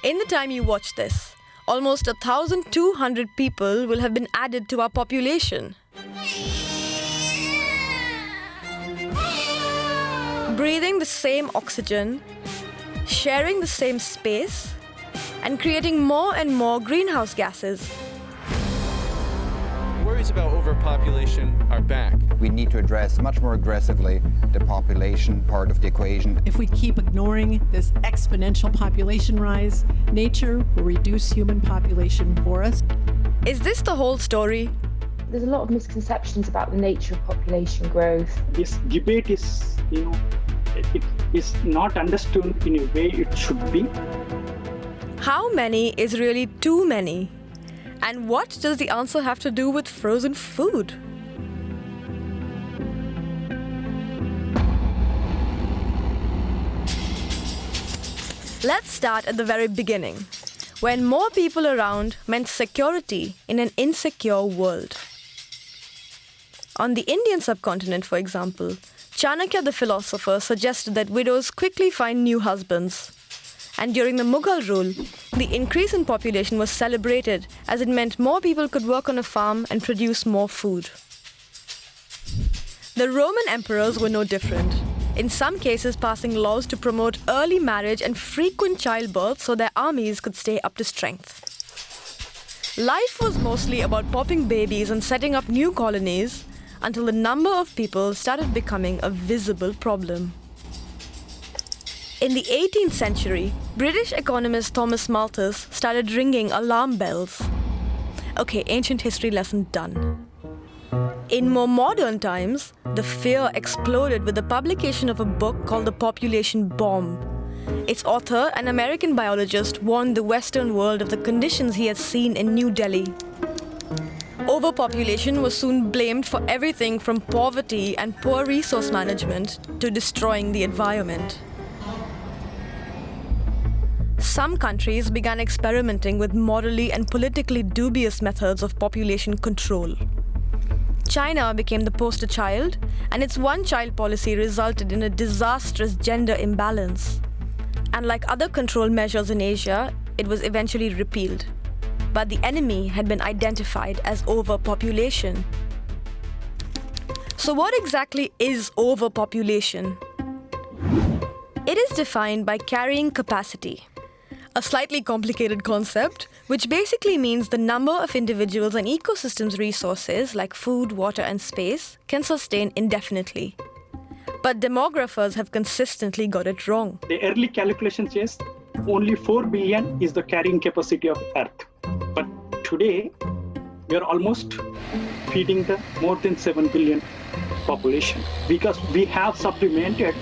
In the time you watch this, almost 1,200 people will have been added to our population. Breathing the same oxygen, sharing the same space, and creating more and more greenhouse gases. Worries about overpopulation are back. We need to address much more aggressively the population part of the equation. If we keep ignoring this exponential population rise, nature will reduce human population for us. Is this the whole story? There's a lot of misconceptions about the nature of population growth. This debate is, it is not understood in a way it should be. How many is really too many? And what does the answer have to do with frozen food? Let's start at the very beginning, when more people around meant security in an insecure world. On the Indian subcontinent, for example, Chanakya the philosopher suggested that widows quickly find new husbands. And during the Mughal rule, the increase in population was celebrated as it meant more people could work on a farm and produce more food. The Roman emperors were no different, in some cases passing laws to promote early marriage and frequent childbirth so their armies could stay up to strength. Life was mostly about popping babies and setting up new colonies until the number of people started becoming a visible problem. In the 18th century, British economist Thomas Malthus started ringing alarm bells. Okay, ancient history lesson done. In more modern times, the fear exploded with the publication of a book called The Population Bomb. Its author, an American biologist, warned the Western world of the conditions he had seen in New Delhi. Overpopulation was soon blamed for everything from poverty and poor resource management to destroying the environment. Some countries began experimenting with morally and politically dubious methods of population control. China became the poster child, and its one-child policy resulted in a disastrous gender imbalance. And like other control measures in Asia, it was eventually repealed. But the enemy had been identified as overpopulation. So what exactly is overpopulation? It is defined by carrying capacity, a slightly complicated concept, which basically means the number of individuals and ecosystems resources like food, water, and space can sustain indefinitely. But demographers have consistently got it wrong. The early calculation says only 4 billion is the carrying capacity of Earth. But today, we are almost feeding the more than 7 billion population because we have supplemented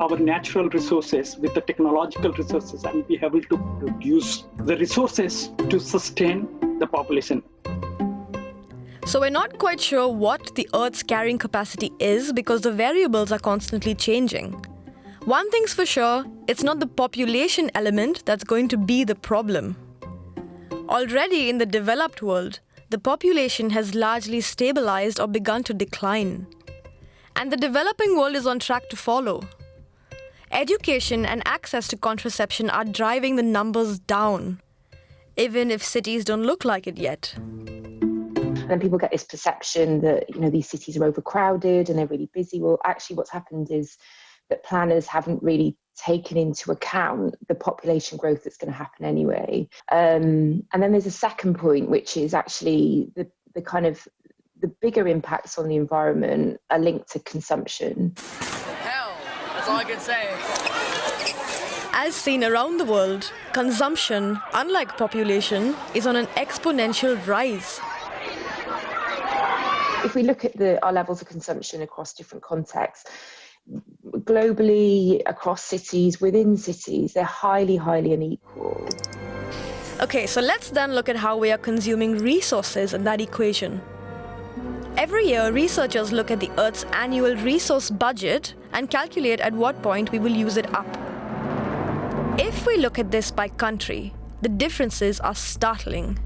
our natural resources with the technological resources, and be able to produce the resources to sustain the population. So we're not quite sure what the Earth's carrying capacity is because the variables are constantly changing. One thing's for sure, it's not the population element that's going to be the problem. Already in the developed world, the population has largely stabilized or begun to decline. And the developing world is on track to follow. Education and access to contraception are driving the numbers down, even if cities don't look like it yet. And people get this perception that, these cities are overcrowded and they're really busy. Well, actually what's happened is that planners haven't really taken into account the population growth that's going to happen anyway. And then there's a second point, which is actually the kind of the bigger impacts on the environment are linked to consumption. Hell, that's all I can say. As seen around the world, consumption, unlike population, is on an exponential rise. If we look at our levels of consumption across different contexts, globally, across cities, within cities, they're highly, highly unequal. Okay, so let's then look at how we are consuming resources in that equation. Every year, researchers look at the Earth's annual resource budget and calculate at what point we will use it up. If we look at this by country, the differences are startling.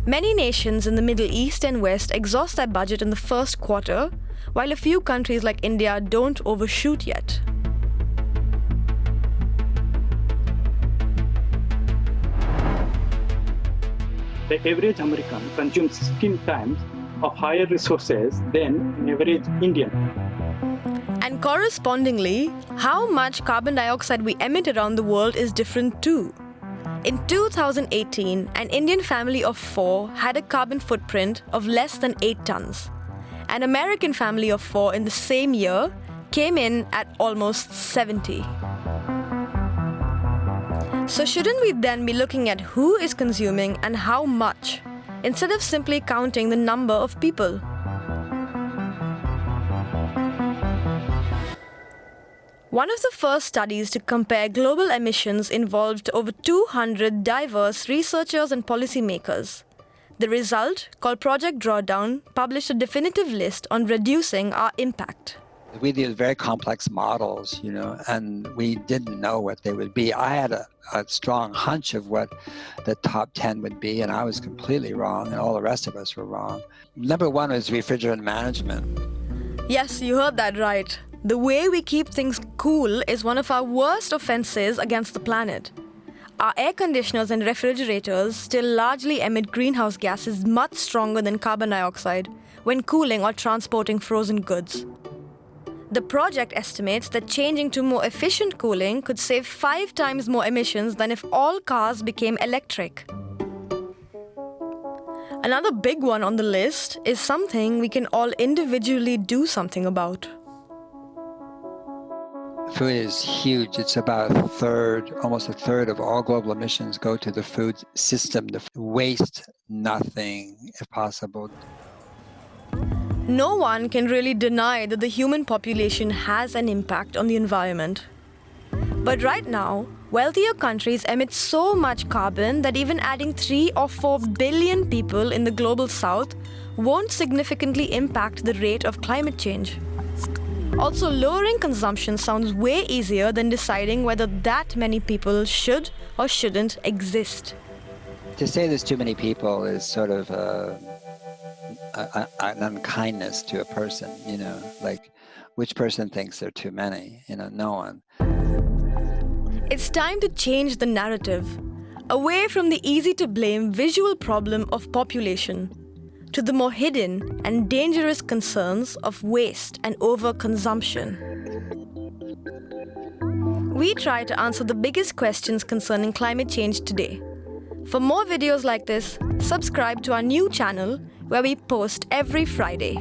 Many nations in the Middle East and West exhaust their budget in the first quarter, while a few countries like India don't overshoot yet. the average American consumes 16 times of higher resources than an average Indian. And correspondingly, how much carbon dioxide we emit around the world is different too. In 2018, an Indian family of 4 had a carbon footprint of less than 8 tons. An American family of 4 in the same year came in at almost 70. So shouldn't we then be looking at who is consuming and how much, instead of simply counting the number of people? One of the first studies to compare global emissions involved over 200 diverse researchers and policymakers. The result, called Project Drawdown, published a definitive list on reducing our impact. We did very complex models, and we didn't know what they would be. I had a strong hunch of what the top 10 would be, and I was completely wrong, and all the rest of us were wrong. Number 1 was refrigerant management. Yes, you heard that right. The way we keep things cool is one of our worst offenses against the planet. Our air conditioners and refrigerators still largely emit greenhouse gases much stronger than carbon dioxide when cooling or transporting frozen goods. The project estimates that changing to more efficient cooling could save 5 times more emissions than if all cars became electric. Another big one on the list is something we can all individually do something about. Food is huge. It's about almost a third of all global emissions go to the food system. Waste nothing, if possible. No one can really deny that the human population has an impact on the environment. But right now, wealthier countries emit so much carbon that even adding 3 or 4 billion people in the global south won't significantly impact the rate of climate change. Also, lowering consumption sounds way easier than deciding whether that many people should or shouldn't exist. To say there's too many people is sort of an unkindness to a person, like which person thinks there are too many? No one. It's time to change the narrative, away from the easy-to-blame visual problem of population to the more hidden and dangerous concerns of waste and overconsumption. We try to answer the biggest questions concerning climate change today. For more videos like this, subscribe to our new channel where we post every Friday.